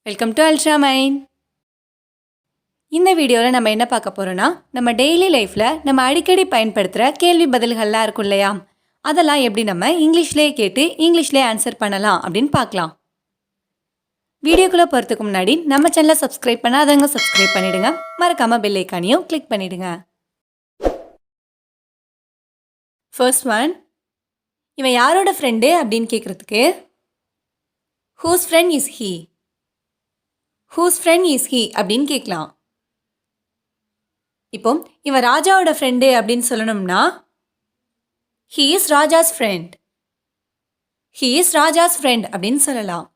Welcome to Ultramind. இந்த வீடியோவில் நம்ம என்ன பார்க்க போகிறோன்னா, நம்ம டெய்லி லைஃப்பில் நம்ம அடிக்கடி பயன்படுத்துகிற கேள்வி பதில்கள்லாம் இருக்கும் இல்லையா, அதெல்லாம் எப்படி நம்ம இங்கிலீஷ்லேயே கேட்டு இங்கிலீஷ்லேயே ஆன்சர் பண்ணலாம் அப்படின்னு பார்க்கலாம். வீடியோக்குள்ளே போகிறதுக்கு முன்னாடி நம்ம சேனலை சப்ஸ்கிரைப் பண்ணாதவங்க சப்ஸ்கிரைப் பண்ணிவிடுங்க. மறக்காமல் பெல் ஐக்கானையும் கிளிக் பண்ணிவிடுங்க. ஃபர்ஸ்ட் ஒன், இவன் யாரோட ஃப்ரெண்டு அப்படின்னு கேட்குறதுக்கு whose friend is he, whose friend is he அப்படின்னு கேட்கலாம். இப்போ இவன் ராஜாவோட ஃப்ரெண்டு அப்படின்னு சொல்லணும்னா he is Raja's friend, he is Raja's friend அப்படின்னு சொல்லலாம்.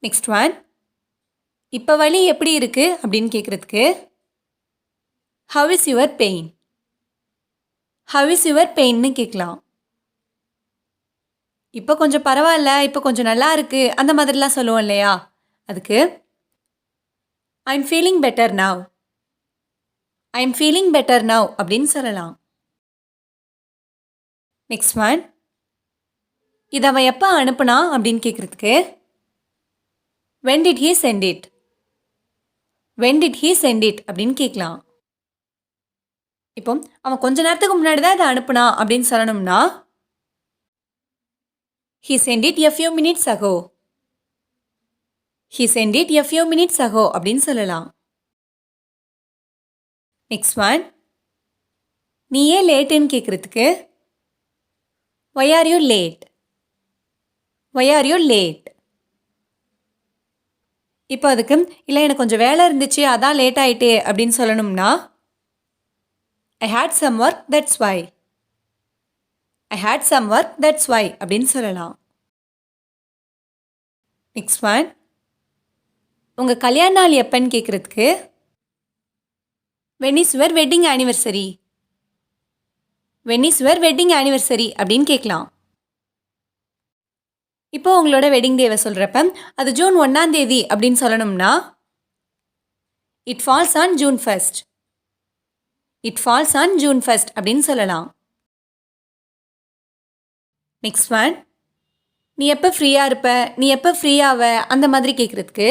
நெக்ஸ்ட் ஒன், இப்போ வலி எப்படி இருக்கு அப்படின்னு கேட்குறதுக்கு how is your pain, how is your பெயின்னு கேட்கலாம். இப்போ கொஞ்சம் பரவாயில்ல, இப்போ கொஞ்சம் நல்லா இருக்கு, அந்த மாதிரிலாம் சொல்லுவோம் இல்லையா, அதுக்கு I am feeling better now, I am feeling better now அப்படின்னு சொல்லலாம். நெக்ஸ்ட் ஒன், இதை அவன் எப்போ அனுப்புனா அப்படின்னு கேட்குறதுக்கு when did he send it, when did he send it அப்படின்னு கேட்கலாம். இப்போ அவன் கொஞ்ச நேரத்துக்கு முன்னாடி தான் இதை அனுப்புனா அப்படின்னு சொல்லணும்னா he sent it a few minutes ago, he sent it a few minutes ago அப்படின்னு சொல்லலாம். நெக்ஸ்ட் ஒன், நீ ஏன் லேட்டுன்னு கேட்குறதுக்கு why are you late, why are you late. இப்போ அதுக்கு இல்லை எனக்கு கொஞ்சம் வேலை இருந்துச்சு அதான் லேட் ஆயிட்டே அப்படின்னு சொல்லணும்னா I had some work that's why, I had some work that's why அப்படின்னு சொல்லலாம். நெக்ஸ்ட் ஒன், உங்கள் கல்யாண நாள் எப்பன்னு கேட்குறதுக்கு when is your wedding anniversary, when is your wedding anniversary அப்படின்னு கேட்கலாம். இப்போ உங்களோட வெட்டிங் டேவை சொல்கிறப்ப அது ஜூன் 1ஆம் தேதி அப்படின்னு சொல்லணும்னா it falls on June 1st, it falls on June 1st அப்படின்னு சொல்லலாம். நெக்ஸ்ட் ஒன், நீ எப்போ ஃப்ரீயாக இருப்ப, நீ எப்போ ஃப்ரீயாவ அந்த மாதிரி கேட்குறதுக்கு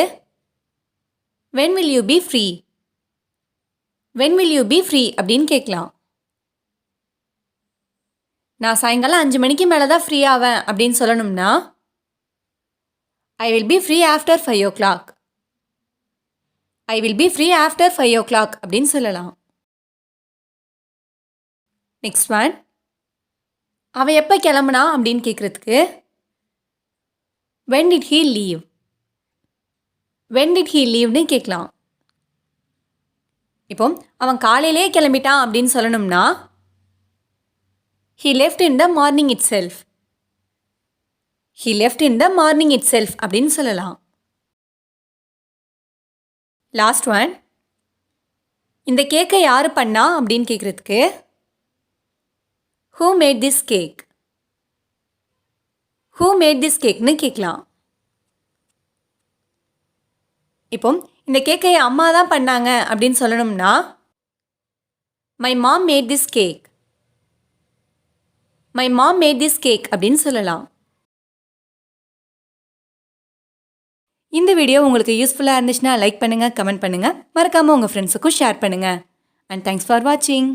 when will you be free, when will you be free அப்படின்னு கேட்கலாம். நான் சாயங்காலம் 5 மணிக்கு மேலே தான் ஃப்ரீ ஆவேன் அப்படின்னு சொல்லணும்னா I will be free after 5 o'clock, I will be free after 5 o'clock அப்படின்னு சொல்லலாம். நெக்ஸ்ட் ஒன், அவன் எப்போ கிளம்புனா அப்படின்னு கேட்குறதுக்கு when did he leave, when did he leaveன்னு கேட்கலாம். இப்போ அவன் காலையிலே கிளம்பிட்டான் அப்படின்னு சொல்லணும்னா he left in the morning itself, he left in the morning itself அப்படின்னு சொல்லலாம். லாஸ்ட் ஒன், இந்த கேக்கை யார் பண்ணா அப்படின்னு கேட்குறதுக்கு who made this cake, who made this cakeன்னு கேட்கலாம். இப்போ இந்த கேக்கை அம்மா தான் பண்ணாங்க அப்படின்னு சொல்லணும்னா my mom made this cake, my mom made this cake அப்படின்னு சொல்லலாம். இந்த வீடியோ உங்களுக்கு யூஸ்ஃபுல்லாக இருந்துச்சுன்னா லைக் பண்ணுங்கள், கமெண்ட் பண்ணுங்கள், மறக்காமல் உங்கள் ஃப்ரெண்ட்ஸுக்கும் ஷேர் பண்ணுங்கள். அண்ட் தேங்க்ஸ் ஃபார் வாட்சிங்.